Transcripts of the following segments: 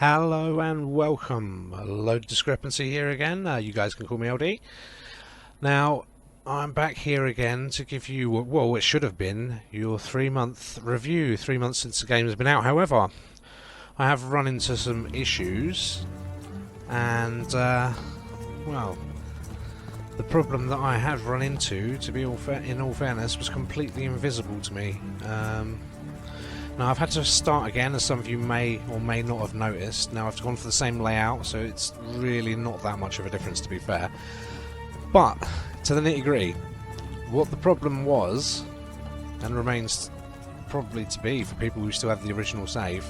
Hello and welcome. A load discrepancy here again. You guys can call me LD. Now, I'm back here again to give you, well, it should have been your 3-month review. 3 months since the game has been out. However, I have run into some issues, and, well, the problem that I have run into, to be in all fairness, was completely invisible to me. Now I've had to start again, as some of you may or may not have noticed. Now I've gone for the same layout, so it's really not that much of a difference, to be fair. But, to the nitty-gritty, what the problem was, and remains probably to be for people who still have the original save,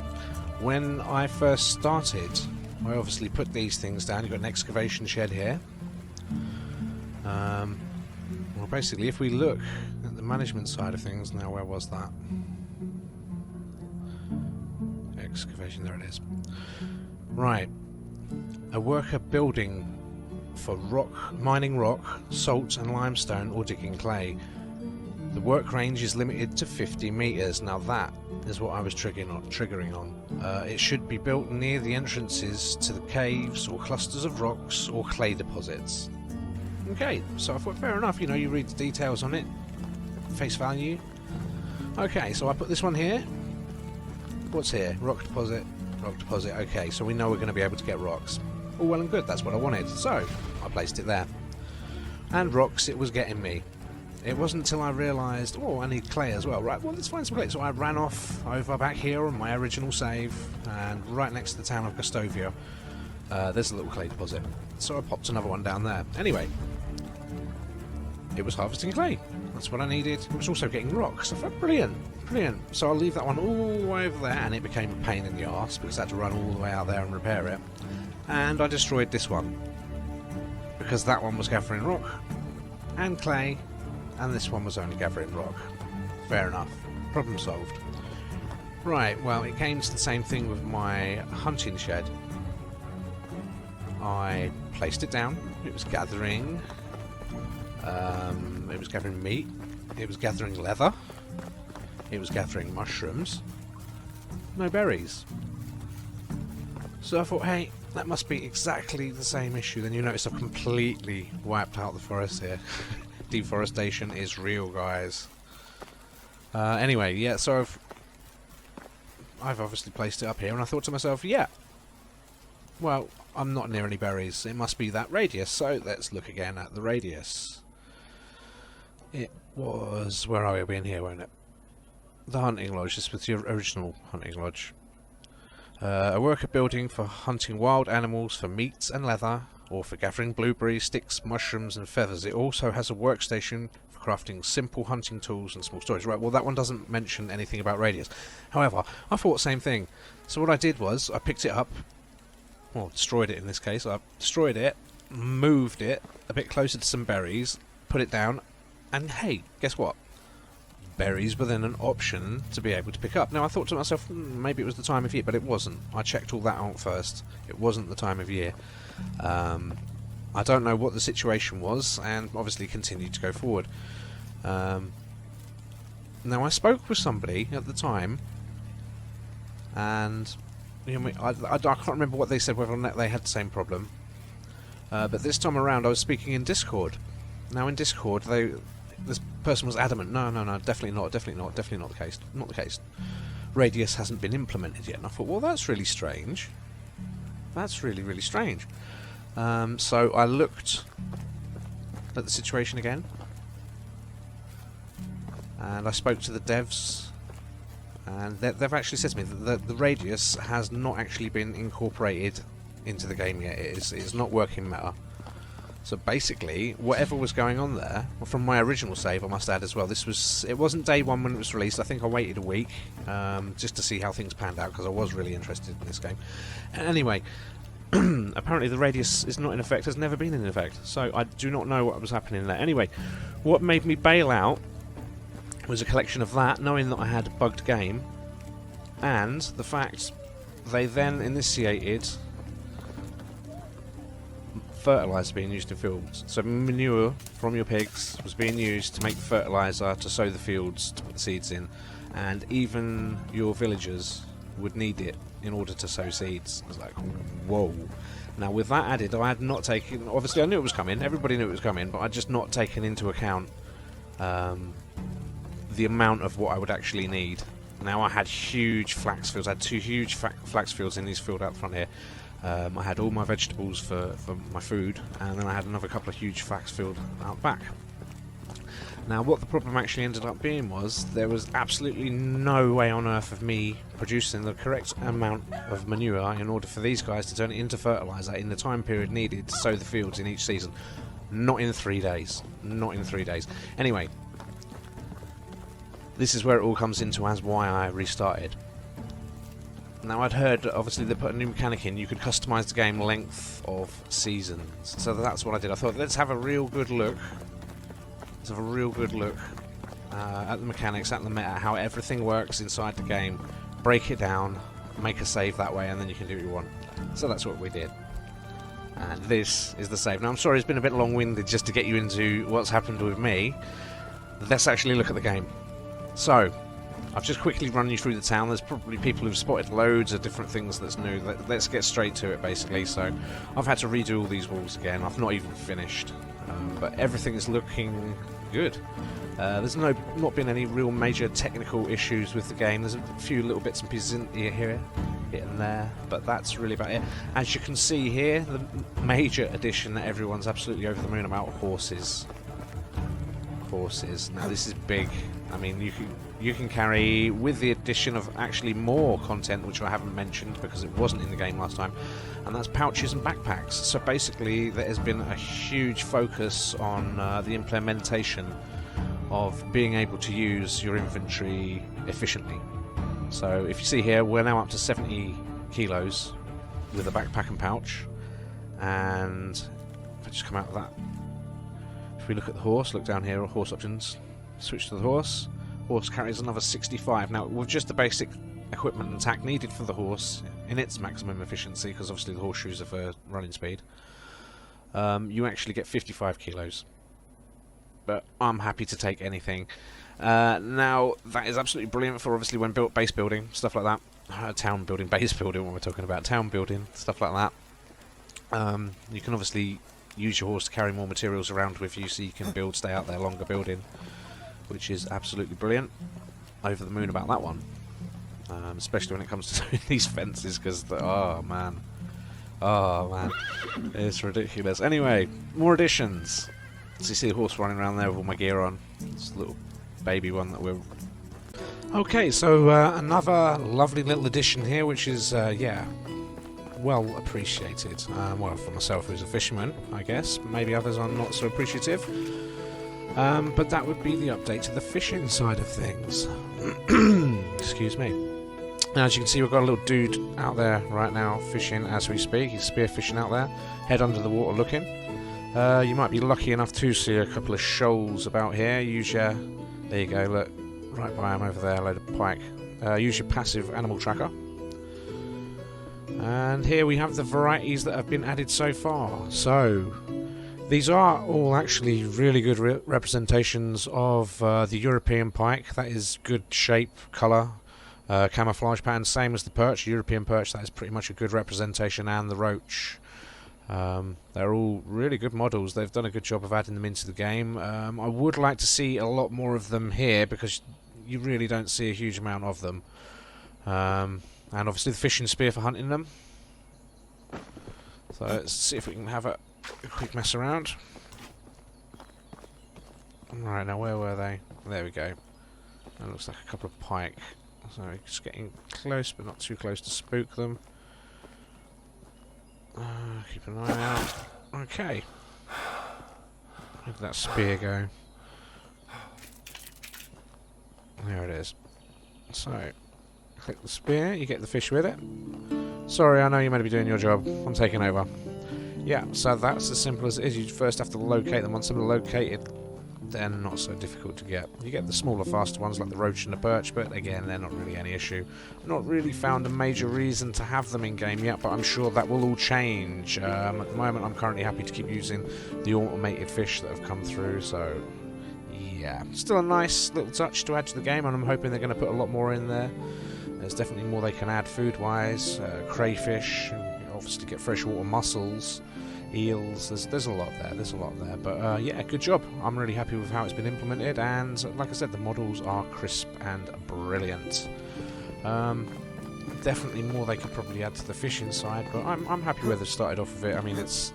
when I first started, I obviously put these things down. You've got an excavation shed here. Well, basically, if we look at the management side of things, now where was that? Excavation, there it is. Right, a worker building for mining rock, salt and limestone, or digging clay. The work range is limited to 50 meters. Now that is what I was triggering on. It should be built near the entrances to the caves or clusters of rocks or clay deposits. Okay, so I thought fair enough, you know, you read the details on it, face value. Okay, so I put this one here. What's here? Rock deposit, rock deposit. Okay, so we know we're going to be able to get rocks. All well and good, that's what I wanted. So, I placed it there. And rocks, it was getting me. It wasn't until I realised, oh, I need clay as well. Right, well, let's find some clay. So I ran off over back here on my original save, and right next to the town of Gustovia, there's a little clay deposit. So I popped another one down there. Anyway, it was harvesting clay. That's what I needed. It was also getting rocks. I thought, brilliant, brilliant. So I'll leave that one all the way over there, and it became a pain in the arse because I had to run all the way out there and repair it. And I destroyed this one because that one was gathering rock and clay, and this one was only gathering rock. Fair enough. Problem solved. Right, well, it came to the same thing with my hunting shed. I placed it down. It was gathering. It was gathering meat, it was gathering leather, it was gathering mushrooms, no berries. So I thought, hey, that must be exactly the same issue. Then you notice I've completely wiped out the forest here. Deforestation is real, guys. Anyway, yeah, so I've obviously placed it up here, and I thought to myself, yeah, well, I'm not near any berries, it must be that radius, so let's look again at the radius. It was, where are we in here, won't it? The hunting lodge. This was the original hunting lodge. A worker building for hunting wild animals for meat and leather, or for gathering blueberries, sticks, mushrooms and feathers. It also has a workstation for crafting simple hunting tools and small storage. Right, well, that one doesn't mention anything about radius. However, I thought the same thing. So what I did was, I picked it up, well, destroyed it in this case. I destroyed it, moved it a bit closer to some berries, put it down, and hey, guess what? Berries were then an option to be able to pick up. Now I thought to myself, maybe it was the time of year, but it wasn't. I checked all that out first. It wasn't the time of year. I don't know what the situation was, and obviously continued to go forward. Now I spoke with somebody at the time, and you know, I can't remember what they said, whether or not they had the same problem. But this time around I was speaking in Discord. Now in Discord, this person was adamant, no, definitely not the case, not the case. Radius hasn't been implemented yet. And I thought, well, that's really strange. That's really, really strange. So I looked at the situation again, and I spoke to the devs, and they've actually said to me that the radius has not actually been incorporated into the game yet. It's not working meta. So basically, whatever was going on there, well, from my original save, I must add as well, it wasn't day one when it was released. I think I waited a week just to see how things panned out, because I was really interested in this game. And anyway, apparently the radius is not in effect, has never been in effect. So I do not know what was happening there. Anyway, what made me bail out was a collection of that, knowing that I had a bugged game, and the fact they then initiated fertilizer being used in fields. So manure from your pigs was being used to make fertilizer to sow the fields, to put the seeds in, and even your villagers would need it in order to sow seeds. I was like, whoa. Now with that added, I had not taken, obviously I knew it was coming, everybody knew it was coming, but I'd just not taken into account the amount of what I would actually need. Now I had huge flax fields, I had 2 huge flax fields in this field out front here. I had all my vegetables for my food, and then I had another couple of huge flax fields out back. Now what the problem actually ended up being was there was absolutely no way on earth of me producing the correct amount of manure in order for these guys to turn it into fertiliser in the time period needed to sow the fields in each season. Not in 3 days. Not in 3 days. Anyway, this is where it all comes into as why I restarted. Now I'd heard, obviously they put a new mechanic in, you could customise the game length of seasons. So that's what I did. I thought, let's have a real good look. Let's have a real good look at the mechanics, at the meta, how everything works inside the game. Break it down, make a save that way, and then you can do what you want. So that's what we did. And this is the save. Now I'm sorry it's been a bit long-winded just to get you into what's happened with me. Let's actually look at the game. So, I've just quickly run you through the town. There's probably people who've spotted loads of different things that's new. Let's get straight to it, basically. So, I've had to redo all these walls again. I've not even finished. But everything is looking good. There's not been any real major technical issues with the game. There's a few little bits and pieces in here and there, but that's really about it. As you can see here, the major addition that everyone's absolutely over the moon about: horses. Horses. Now this is big. I mean, you can carry, with the addition of actually more content, which I haven't mentioned because it wasn't in the game last time, and that's pouches and backpacks. So basically there has been a huge focus on the implementation of being able to use your inventory efficiently. So if you see here, we're now up to 70 kilos with a backpack and pouch, and if I just come out of that, if we look at the horse, look down here, horse options, switch to the horse. Horse carries another 65. Now, with just the basic equipment and tack needed for the horse in its maximum efficiency, because obviously the horseshoes are for running speed, you actually get 55 kilos. But I'm happy to take anything. Now, that is absolutely brilliant for obviously when base building, stuff like that. Town building, base building, what we're talking about, town building, stuff like that. You can obviously use your horse to carry more materials around with you so you can stay out there longer building, which is absolutely brilliant. Over the moon about that one, especially when it comes to doing these fences, because oh man, it's ridiculous. Anyway, more additions. So you see the horse running around there with all my gear on. It's a little baby one that we're... Okay, so another lovely little addition here, which is, yeah, well appreciated. Well, for myself who's a fisherman, I guess. Maybe others are not so appreciative. But that would be the update to the fishing side of things. Excuse me. Now, as you can see, we've got a little dude out there right now fishing as we speak. He's spear fishing out there, head under the water looking. You might be lucky enough to see a couple of shoals about here. Use your... There you go, look. Right by him over there, a load of pike. Use your passive animal tracker. And here we have the varieties that have been added so far. So, these are all actually really good representations of the European pike. That is good shape, colour, camouflage pattern, same as the perch. European perch, that is pretty much a good representation, and the roach. They're all really good models. They've done a good job of adding them into the game. I would like to see a lot more of them here, because you really don't see a huge amount of them. And obviously the fishing spear for hunting them. So let's see if we can have a quick mess around. Right, now where were they? There we go. That looks like a couple of pike. So just getting close, but not too close to spook them. Keep an eye out. Okay. Where did that spear go? There it is. So, click the spear, you get the fish with it. Sorry, I know you might be doing your job. I'm taking over. Yeah, so that's as simple as it is. You first have to locate them. Once they're located, they're not so difficult to get. You get the smaller, faster ones like the roach and the perch, but again, they're not really any issue. Not really found a major reason to have them in game yet, but I'm sure that will all change. At the moment, I'm currently happy to keep using the automated fish that have come through, so yeah. Still a nice little touch to add to the game, and I'm hoping they're going to put a lot more in there. There's definitely more they can add food-wise. Crayfish, obviously get freshwater mussels, eels. There's a lot there. But yeah, good job. I'm really happy with how it's been implemented, and like I said, the models are crisp and brilliant. Definitely more they could probably add to the fishing side, but I'm happy where they've started off with it. I mean, it's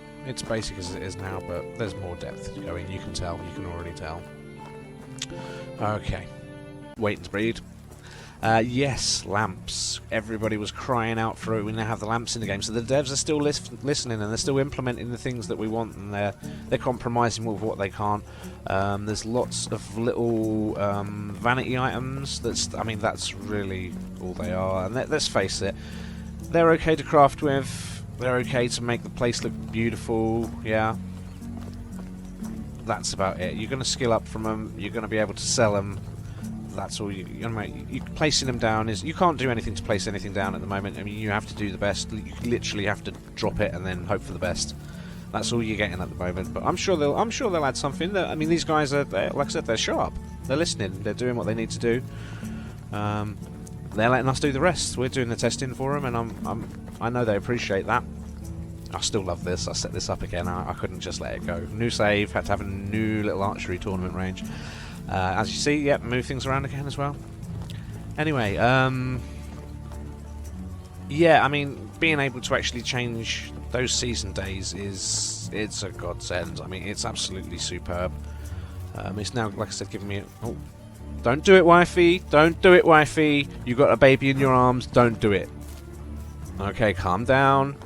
basic as it is now, but there's more depth to go in. You can already tell. Okay, wait and breed. Yes, lamps. Everybody was crying out for it. We now have the lamps in the game, so the devs are still listening, and they're still implementing the things that we want, and they're compromising with what they can't. There's lots of little vanity items. That's really all they are. And let's face it, they're okay to craft with. They're okay to make the place look beautiful. Yeah, that's about it. You're going to skill up from them. You're going to be able to sell them. That's all you placing them down is. You can't do anything to place anything down at the moment. I mean, you have to do the best. You literally have to drop it and then hope for the best. That's all you're getting at the moment. But I'm sure they'll add something. I mean, these guys are, like I said, they're sharp. They're listening. They're doing what they need to do. They're letting us do the rest. We're doing the testing for them, and I know they appreciate that. I still love this. I set this up again. I couldn't just let it go. New save. Had to have a new little archery tournament range. As you see, yep, move things around again as well. Anyway, yeah, I mean, being able to actually change those season days it's a godsend. I mean, it's absolutely superb. It's now, like I said, giving me oh, don't do it, wifey. Don't do it, wifey. You got a baby in your arms. Don't do it. Okay, calm down.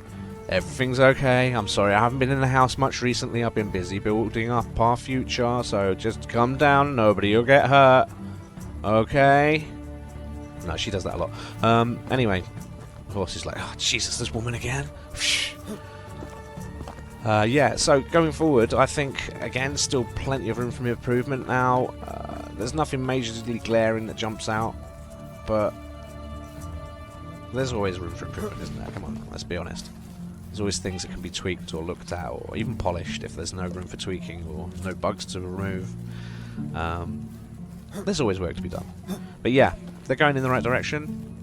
Everything's okay. I'm sorry, I haven't been in the house much recently. I've been busy building up our future, so just calm down. Nobody will get hurt. Okay? No, she does that a lot. Anyway, the horse is like, oh, Jesus, this woman again? Yeah, so going forward, I think, again, still plenty of room for improvement now. There's nothing majorly glaring that jumps out, but there's always room for improvement, isn't there? Come on, let's be honest. There's always things that can be tweaked or looked at or even polished if there's no room for tweaking or no bugs to remove. There's always work to be done. But yeah, they're going in the right direction.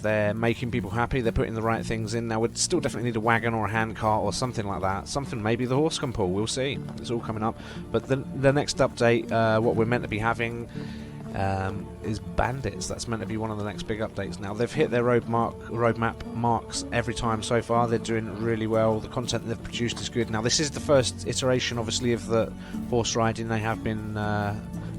They're making people happy. They're putting the right things in. Now, we'd still definitely need a wagon or a handcart or something like that. Something maybe the horse can pull. We'll see. It's all coming up. But the next update, what we're meant to be having is bandits. That's meant to be one of the next big updates. Now, they've hit their roadmap marks every time so far. They're doing really well. The content they've produced is good. Now, this is the first iteration, obviously, of the horse riding. They have been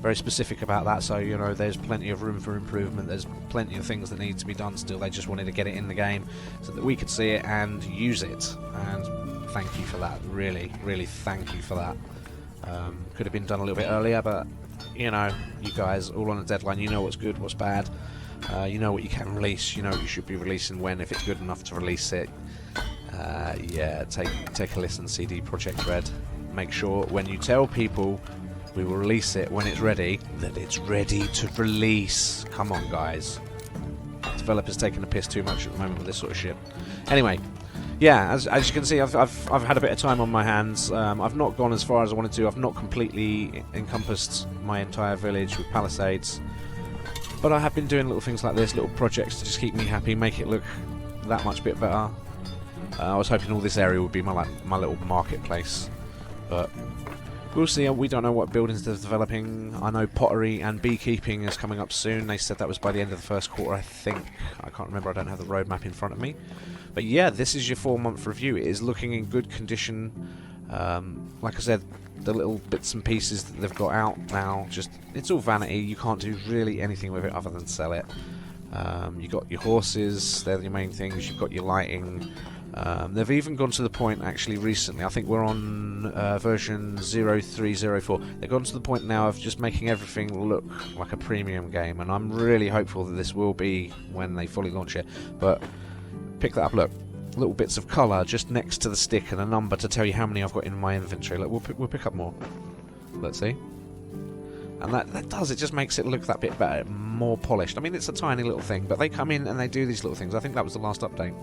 very specific about that, so you know there's plenty of room for improvement. There's plenty of things that need to be done still. They just wanted to get it in the game so that we could see it and use it, and thank you for that. Really thank you for that. Could have been done a little bit earlier, but you know, you guys all on a deadline. You know what's good, what's bad. You know what you can release. You know what you should be releasing when, if it's good enough to release it. Yeah, take a listen, CD Projekt Red. Make sure when you tell people we will release it when it's ready, that it's ready to release. Come on, guys. Developers taking the piss too much at the moment with this sort of shit. Anyway, yeah, as you can see, I've had a bit of time on my hands. I've not gone as far as I wanted to. I've not completely encompassed my entire village with palisades, but I have been doing little things like this, little projects to just keep me happy, make it look that much bit better. I was hoping all this area would be my little marketplace, but we'll see. We don't know what buildings they're developing. I know pottery and beekeeping is coming up soon. They said that was by the end of the first quarter, I think. I can't remember. I don't have the roadmap in front of me. But yeah, this is your 4-month review. It is looking in good condition. Like I said, the little bits and pieces that they've got out now, just it's all vanity. You can't do really anything with it other than sell it. You've got your horses. They're the main things. You've got your lighting. They've even gone to the point, actually, recently, I think we're on version 0304, they've gone to the point now of just making everything look like a premium game, and I'm really hopeful that this will be when they fully launch it. But pick that up, look, little bits of colour just next to the stick and a number to tell you how many I've got in my inventory. Look, we'll pick up more. Let's see. And that does, it just makes it look that bit better, more polished. I mean, it's a tiny little thing, but they come in and they do these little things. I think that was the last update.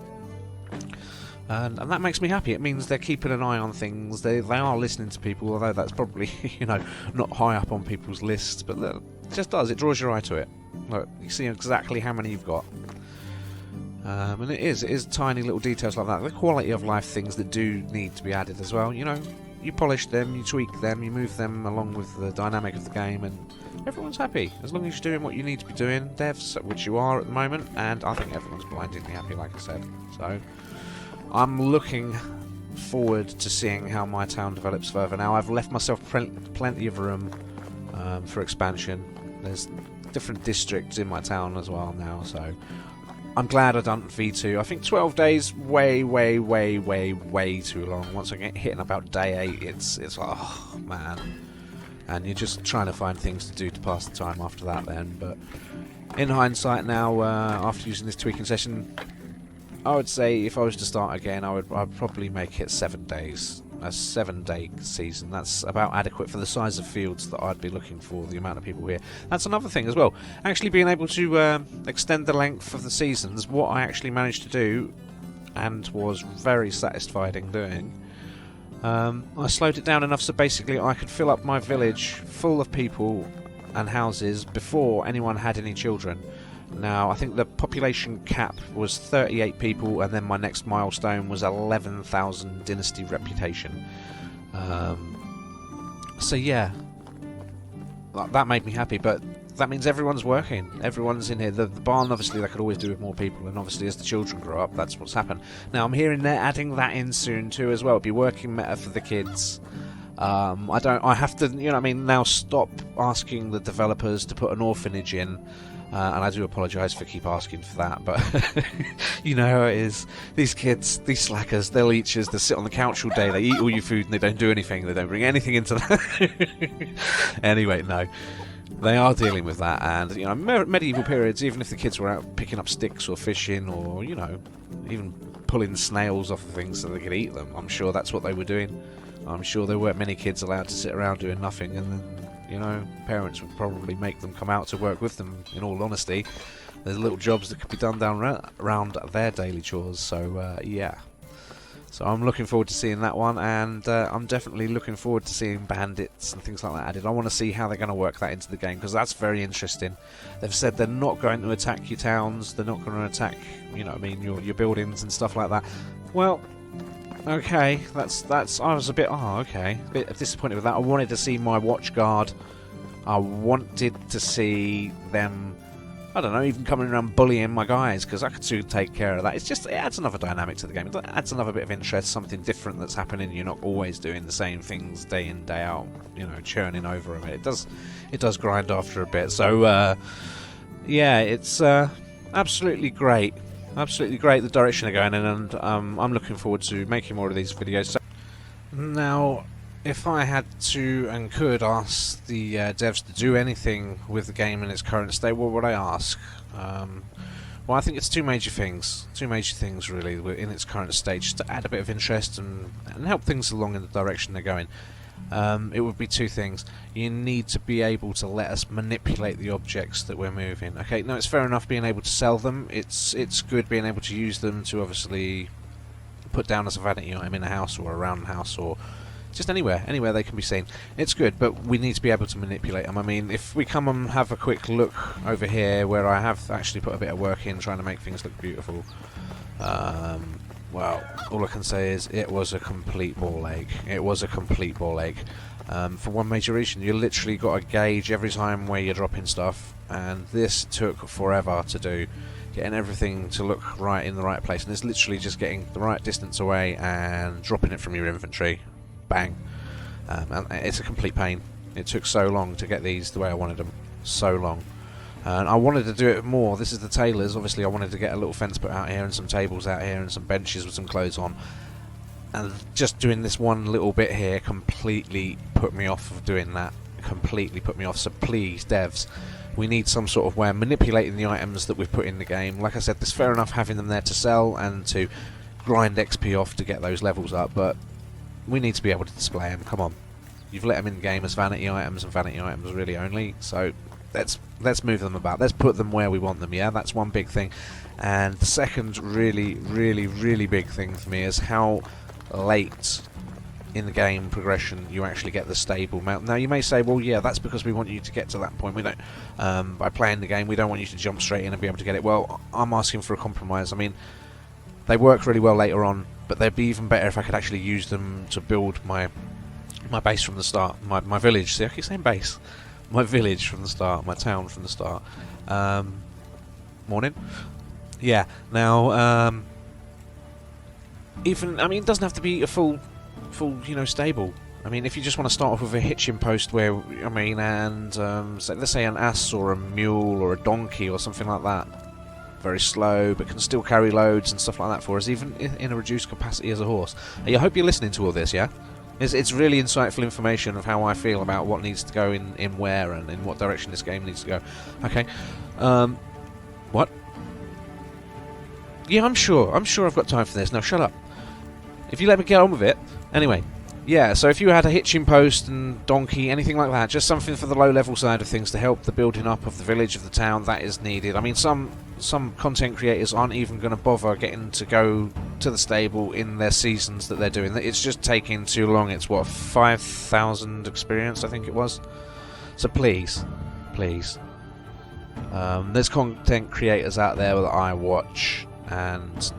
And that makes me happy. It means they're keeping an eye on things. They are listening to people, although that's probably, you know, not high up on people's lists. But it just does. It draws your eye to it. Look, you see exactly how many you've got. And it is tiny little details like that, the quality of life things that do need to be added as well. You know, you polish them, you tweak them, you move them along with the dynamic of the game, and everyone's happy as long as you're doing what you need to be doing, devs, which you are at the moment. And I think everyone's blindingly happy, like I said. So I'm looking forward to seeing how my town develops further. Now I've left myself plenty of room for expansion. There's different districts in my town as well now, so I'm glad I done V2. I think 12 days way too long. Once I get hitting about day 8, it's oh man, and you're just trying to find things to do to pass the time after that then. But in hindsight now, after using this tweaking session, I would say if I was to start again, I'd probably make it 7 days. A 7-day season. That's about adequate for the size of fields that I'd be looking for, the amount of people here. That's another thing as well. Actually being able to extend the length of the seasons, what I actually managed to do, and was very satisfied in doing, I slowed it down enough so basically I could fill up my village full of people and houses before anyone had any children. Now, I think the population cap was 38 people, and then my next milestone was 11,000 dynasty reputation. So yeah, that made me happy, but that means everyone's working. Everyone's in here. The barn, obviously, they could always do with more people, and obviously as the children grow up, that's what's happened. Now, I'm hearing they're adding that in soon too as well. It'll be working meta for the kids. I have to, you know what I mean, now stop asking the developers to put an orphanage in. And I do apologise for keep asking for that, but you know how it is. These kids, these slackers, they'll leeches, they sit on the couch all day, they eat all your food and they don't do anything, they don't bring anything into that. Anyway, no. They are dealing with that, and you know, medieval periods, even if the kids were out picking up sticks or fishing or, you know, even pulling snails off of things so they could eat them, I'm sure that's what they were doing. I'm sure there weren't many kids allowed to sit around doing nothing, and then, you know, parents would probably make them come out to work with them, in all honesty. There's little jobs that could be done down around their daily chores, so yeah. So I'm looking forward to seeing that one, and I'm definitely looking forward to seeing bandits and things like that added. I want to see how they're going to work that into the game, because that's very interesting. They've said they're not going to attack your towns, they're not going to attack, you know what I mean, your buildings and stuff like that. Well, okay, that's. I was a bit disappointed with that. I wanted to see my watch guard. I wanted to see them, I don't know, even coming around bullying my guys, because I could soon take care of that. It adds another dynamic to the game. It adds another bit of interest, something different that's happening. You're not always doing the same things day in, day out, you know, churning over a bit. It does grind after a bit. So yeah, it's absolutely great. Absolutely great, the direction they're going in, and I'm looking forward to making more of these videos. So, now, if I had to and could ask the devs to do anything with the game in its current state, what would I ask? Well, I think it's two major things really in its current state, just to add a bit of interest and help things along in the direction they're going. It would be two things. You need to be able to let us manipulate the objects that we're moving. Okay, no, it's fair enough being able to sell them. It's good being able to use them to obviously put down as a vanity item in a house or around the house or just anywhere they can be seen. It's good, but we need to be able to manipulate them. I mean, if we come and have a quick look over here where I have actually put a bit of work in trying to make things look beautiful, well, all I can say is it was a complete ball ache. It was a complete ball ache. For one major reason, you literally got to gauge every time where you're dropping stuff, and this took forever to do. Getting everything to look right in the right place, and it's literally just getting the right distance away and dropping it from your inventory. Bang. And it's a complete pain. It took so long to get these the way I wanted them. So long. And I wanted to do it more. This is the tailors. Obviously I wanted to get a little fence put out here and some tables out here and some benches with some clothes on. And just doing this one little bit here completely put me off of doing that. Completely put me off. So please, devs, we need some sort of way of manipulating the items that we've put in the game. Like I said, it's fair enough having them there to sell and to grind XP off to get those levels up, but we need to be able to display them. Come on. You've let them in the game as vanity items, and vanity items really only, so let's move them about. Let's put them where we want them, yeah? That's one big thing. And the second really big thing for me is how late in the game progression you actually get the stable mount. Now you may say, well, yeah, that's because we want you to get to that point. We don't, by playing the game, we don't want you to jump straight in and be able to get it. Well, I'm asking for a compromise. I mean, they work really well later on, but they'd be even better if I could actually use them to build my base from the start, my village. See, I keep saying base. My village from the start, my town from the start. Morning. Yeah. Now, even, I mean, it doesn't have to be a full, you know, stable. I mean, if you just want to start off with a hitching post where, I mean, and so let's say an ass or a mule or a donkey or something like that. Very slow, but can still carry loads and stuff like that for us, even in a reduced capacity as a horse. I hope you're listening to all this, yeah? It's really insightful information of how I feel about what needs to go in where and in what direction this game needs to go. Okay. What? Yeah, I'm sure I've got time for this. Now shut up. If you let me get on with it. Anyway, yeah, so if you had a hitching post and donkey, anything like that, just something for the low-level side of things to help the building up of the village, of the town, that is needed. I mean, some content creators aren't even going to bother getting to go to the stable in their seasons that they're doing. It's just taking too long. It's, what, 5,000 experience, I think it was? So please, there's content creators out there that I watch, and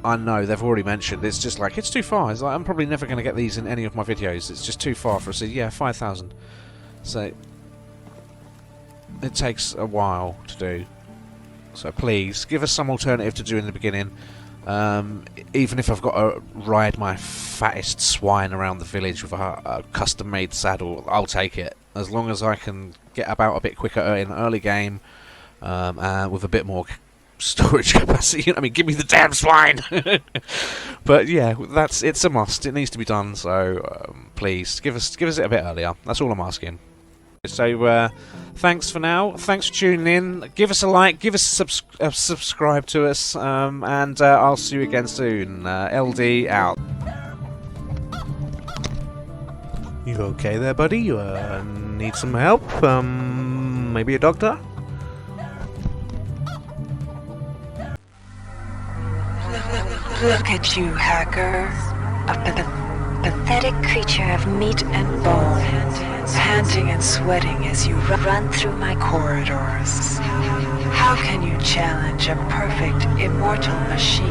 I know they've already mentioned it's just like, it's too far. It's like, I'm probably never going to get these in any of my videos. It's just too far for us. So yeah, 5,000. So it takes a while to do. So please give us some alternative to do in the beginning. Even if I've got to ride my fattest swine around the village with a custom-made saddle, I'll take it. As long as I can get about a bit quicker in an early game, with a bit more storage capacity. I mean, give me the damn swine. But yeah, it's a must. It needs to be done. So please give us it a bit earlier. That's all I'm asking. So thanks for now. Thanks for tuning in. Give us a like. Give us a subscribe to us. And I'll see you again soon. LD out. You okay there, buddy? You need some help? Maybe a doctor? Look at you, hacker. A pathetic creature of meat and bone, panting and sweating as you run through my corridors. How can you challenge a perfect, immortal machine?